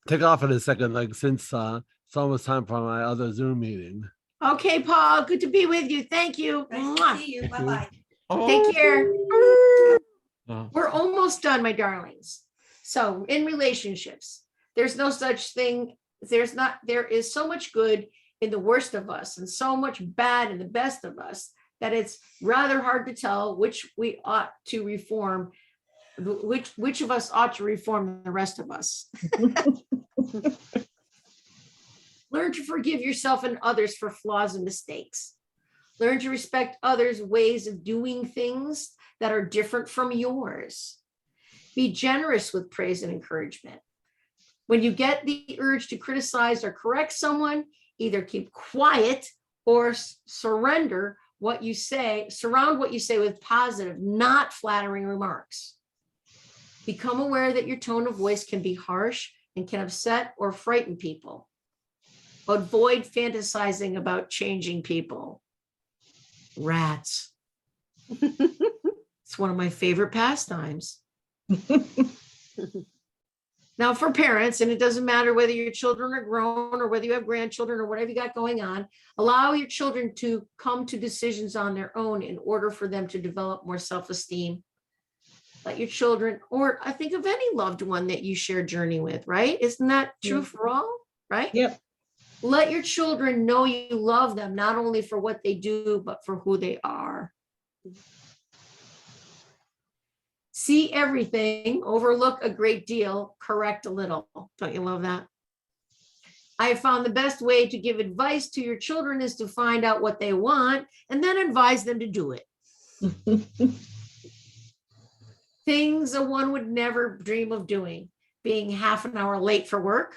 Take off in a second, like since it's almost time for my other Zoom meeting. Okay, Paul, good to be with you. Thank you. Nice Mwah. to see you. Bye-bye. Take care. Oh. We're almost done, my darlings. So in relationships, there's no such thing. There is so much good in the worst of us and so much bad in the best of us that it's rather hard to tell which we ought to reform, which of us ought to reform the rest of us. Learn to forgive yourself and others for flaws and mistakes. Learn to respect others' ways of doing things that are different from yours. Be generous with praise and encouragement. When you get the urge to criticize or correct someone, either keep quiet or surround what you say with positive, not flattering remarks. Become aware that your tone of voice can be harsh and can upset or frighten people. Avoid fantasizing about changing people. Rats. It's one of my favorite pastimes. Now, for parents, and it doesn't matter whether your children are grown or whether you have grandchildren or whatever you got going on, allow your children to come to decisions on their own in order for them to develop more self-esteem. Let your children, or I think of any loved one that you share journey with, right? Isn't that true for all, right? Yep. Let your children know you love them, not only for what they do, but for who they are. See everything, overlook a great deal, correct a little. Don't you love that? I have found the best way to give advice to your children is to find out what they want and then advise them to do it. Things a one would never dream of doing: being half an hour late for work,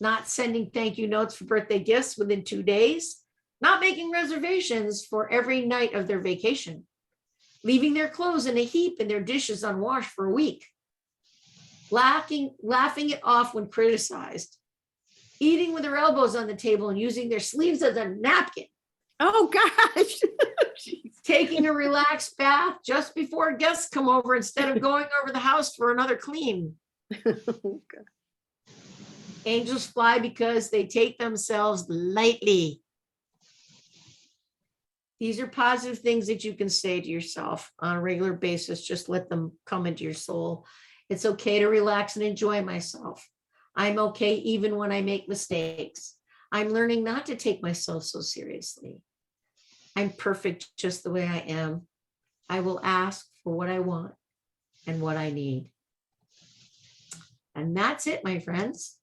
not sending thank you notes for birthday gifts within 2 days, not making reservations for every night of their vacation, leaving their clothes in a heap and their dishes unwashed for a week, laughing it off when criticized, eating with their elbows on the table and using their sleeves as a napkin. Oh, gosh. Taking a relaxed bath just before guests come over instead of going over the house for another clean. Angels fly because they take themselves lightly. These are positive things that you can say to yourself on a regular basis. Just let them come into your soul. It's okay to relax and enjoy myself. I'm okay even when I make mistakes. I'm learning not to take myself so seriously. I'm perfect just the way I am. I will ask for what I want and what I need. And that's it, my friends.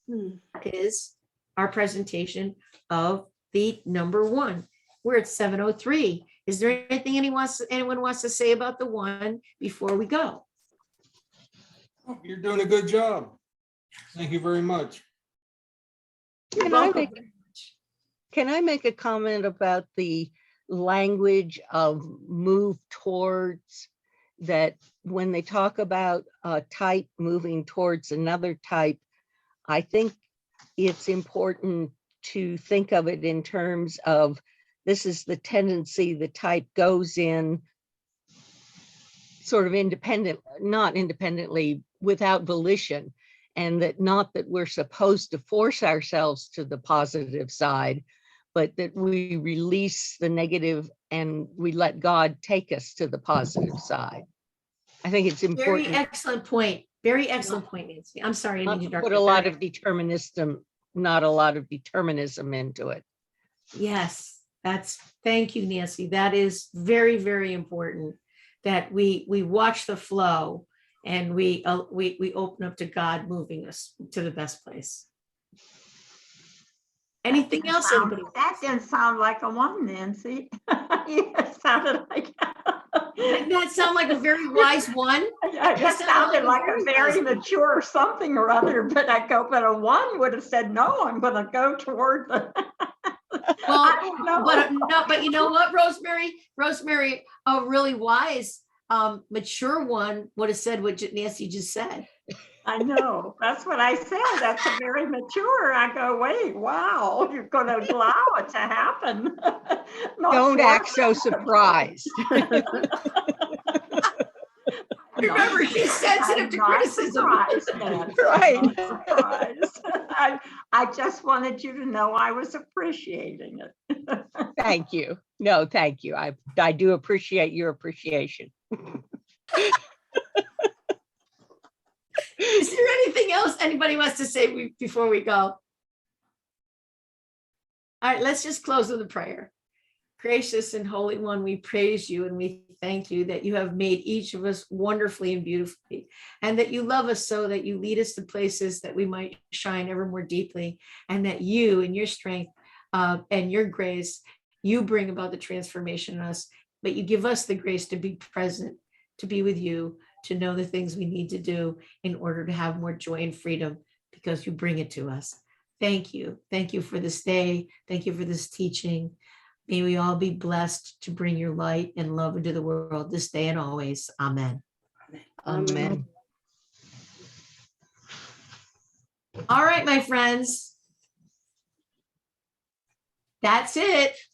That is our presentation of the number one. We're at 7:03. Is there anything anyone wants to say about the one before we go? Oh, you're doing a good job. Thank you very much. You're Can I welcome. Can I make a comment about the language of move towards, that when they talk about a type moving towards another type, I think it's important to think of it in terms of this is the tendency the type goes in sort of not independently, without volition, and that not that we're supposed to force ourselves to the positive side, but that we release the negative and we let God take us to the positive side. I think it's important. Very excellent point. Very excellent point, Nancy. I'm sorry. I Not need to to put a lot of determinism into it. Yes, thank you, Nancy. That is very, very important that we watch the flow and we open up to God moving us to the best place. Anything else? Anybody? That didn't sound like a one, Nancy. It sounded like. Didn't that sound like a very wise one? It sounded like a very mature something or other, but a one would have said, no, I'm going to go toward the. Well, I don't know. but you know what, Rosemary, a really wise, mature one would have said what Nancy just said. I know. That's what I said. That's a very mature. I go, wait, wow, you're going to allow it to happen. Not Don't act force so it. surprised. Remember, she's sensitive I'm to not criticism. surprised, Nancy. Right. I'm not surprised. I just wanted you to know I was appreciating it. Thank you. No, thank you. I do appreciate your appreciation. Is there anything else anybody wants to say before we go? All right, let's just close with a prayer. Gracious and Holy One, we praise you and we thank you that you have made each of us wonderfully and beautifully, and that you love us so that you lead us to places that we might shine ever more deeply, and that you in your strength and your grace, you bring about the transformation in us, but you give us the grace to be present, to be with you, to know the things we need to do in order to have more joy and freedom, because you bring it to us. Thank you. Thank you for this day. Thank you for this teaching. May we all be blessed to bring your light and love into the world this day and always. Amen. Amen. All right, my friends. That's it.